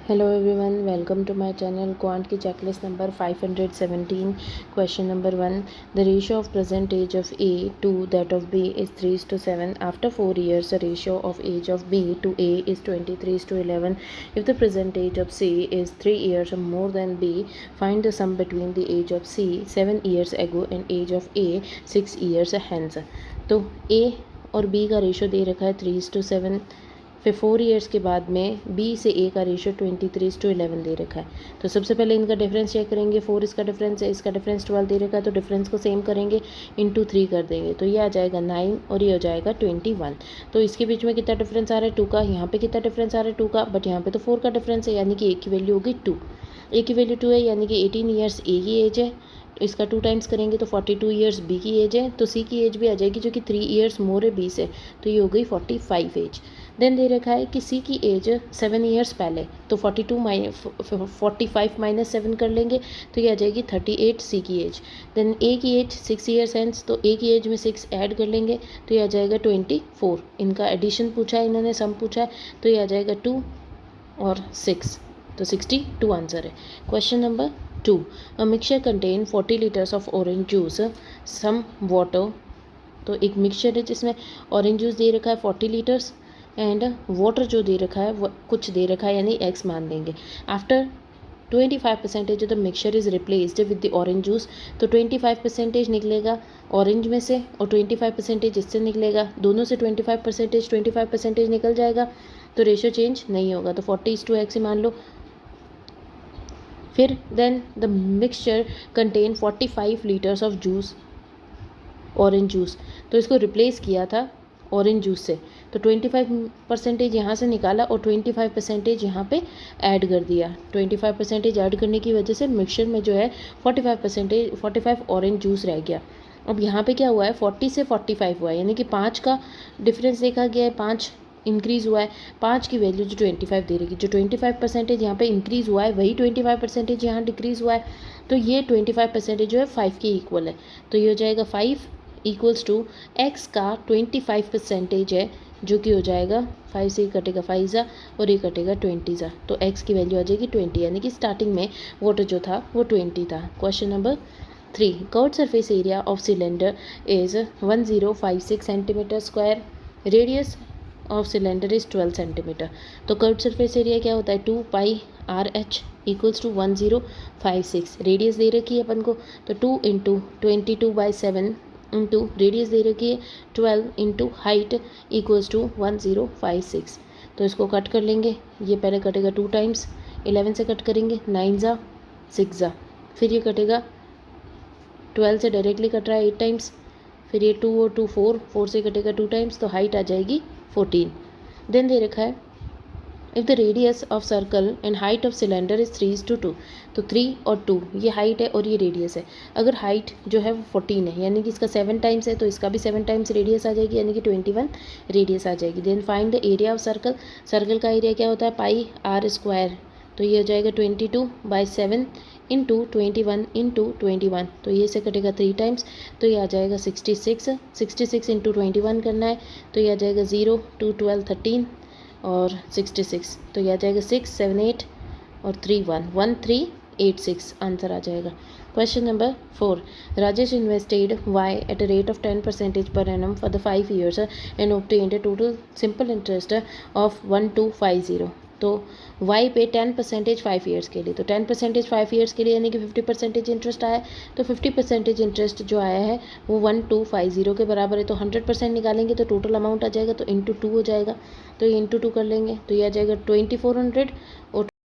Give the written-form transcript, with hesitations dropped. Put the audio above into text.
Hello everyone, welcome to my channel Quant की checklist number 517. Question number 1. The ratio of present age of A to that of B is 3:7. After 4 years, the ratio of age of B to A is 23:11. If the present age of C is 3 years or more than B, find the sum between the age of C 7 years ago and age of A 6 years hence. तो A और B का ratio दे रखा है 3:7. फिर 4 years के बाद में B से ए का रेशो 23:11 दे रखा है. तो सबसे पहले इनका डिफरेंस चेक करेंगे. 4 इसका डिफरेंस है, इसका डिफरेंस 12 दे रखा है, तो डिफरेंस को सेम करेंगे, इंटू 3 कर देंगे, तो ये आ जाएगा 9 और ये हो जाएगा 21. तो इसके बीच में कितना डिफरेंस आ रहा है 2 का, यहाँ पे कितना डिफरेंस आ रहा है 2 का, बट यहाँ पे तो 4 का डिफरेंस है, यानी कि ए की वैल्यू होगी 2. ए की वैल्यू 2 है, यानी कि 18 ईयर्स ए की एज है. तो इसका 2 टाइम्स करेंगे तो 42 ईयर्स बी की एज है. तो सी की एज भी आ जाएगी जो कि 3 ईयर्स मोर है बी से, तो ये हो गई 45 एज. देन दे रखा है कि सी की एज 7 ईयर्स पहले, तो 45 माइनस 7 कर लेंगे, तो ये आ जाएगी 38 सी की एज. देन ए की एज 6 ईयर्स हैंस, तो ए की एज में 6 ऐड कर लेंगे, तो ये आ जाएगा 24. इनका एडिशन पूछा है, इन्होंने सम पूछा है, तो ये आ जाएगा 2 और 6, तो 62 आंसर है. Question number 2. A mixture contain 40 litres of orange juice, some water. तो एक मिक्सचर है जिसमें ऑरेंज जूस दे रखा है 40 लीटर्स एंड वाटर जो दे रखा है वो कुछ दे रखा है, यानी एक्स मान देंगे. After 25% the mixture is replaced with the orange juice. तो 25% निकलेगा ऑरेंज में से और 25% इससे निकलेगा, दोनों से 25% निकल जाएगा, तो रेशियो चेंज नहीं होगा, तो 40:x ही मान लो. फिर then the mixture contain 45 litres of juice, orange juice. तो इसको रिप्लेस किया था ऑरेंज जूस से, तो 25% यहाँ से निकाला और 25% यहाँ पे ऐड कर दिया. 25% ऐड करने की वजह से मिक्सचर में जो है 45 ऑरेंज जूस रह गया. अब यहाँ पे क्या हुआ है, 40 से 45 हुआ है, यानी कि 5 का डिफरेंस देखा गया है, 5 इंक्रीज़ हुआ है. 5 की वैल्यू जो 25 दे रही, जो 25% यहाँ पे इंक्रीज़ हुआ है वही 25% यहाँ डिक्रीज़ हुआ है. तो ये 25% जो है 5 के इक्वल है, तो ये हो जाएगा 5 इक्वल्स टू एक्स का 25% है, जो कि हो जाएगा 5 से कटेगा 5 ज़ा और ये कटेगा 20 ज़ा, तो एक्स की वैल्यू आ जाएगी 20, यानी कि स्टार्टिंग में वाटर जो था वो 20 था. Question number 3. Curved surface area of cylinder is 1056 centimetre square. Radius of cylinder is 12 centimetre. तो कर्व्ड सरफेस एरिया क्या होता है, 2πRH इक्वल्स टू 1056. रेडियस दे रखी है अपन को, तो 2 इंटू 22/7 इंटू रेडियस दे रखी है 12 इंटू हाइट इक्वल्स टू 1056. तो इसको कट कर लेंगे, ये पहले कटेगा 2 टाइम्स, 11 से कट करेंगे, 9 ज़ा 6 ज़ा, फिर ये कटेगा 12 से डायरेक्टली कट रहा है 8 टाइम्स, फिर ये 2 और 2 4 से कटेगा 2 टाइम्स, तो हाइट आ जाएगी 14. देन दे रखा है if the radius of circle and height of cylinder is 3:2. तो 3 और 2 ये हाइट है और ये रेडियस है. अगर हाइट जो है वो 14 है, यानी कि इसका 7 टाइम्स है, तो इसका भी 7 टाइम्स रेडियस आ जाएगी, यानी कि 21 रेडियस आ जाएगी. Then find the area of circle. Circle का एरिया क्या होता है, πr². तो ये हो जाएगा 22/7 इंटू 21 इंटू 21, तो ये से कटेगा 3 टाइम्स, तो ये आ जाएगा 66 इंटू 21 करना है, तो ये आ जाएगा 0 2 12 13 और 66, तो यह आ जाएगा 6 7 8 और 3 1 1386 आंसर आ जाएगा. Question number 4. Rajesh invested Y at a rate of 10% per annum for the 5 years and obtained a total simple interest of 1250. तो वाई पे 10% 5 ईयर्स के लिए, तो 10% 5 ईयर्स के लिए यानी कि 50% इंटरेस्ट आया, तो 50% इंटरेस्ट जो आया है वो 1250 के बराबर है. तो 100% निकालेंगे तो टोटल अमाउंट आ जाएगा, तो इंटू 2 हो जाएगा, तो ये इंटू 2 कर लेंगे, तो ये आ जाएगा 2400 और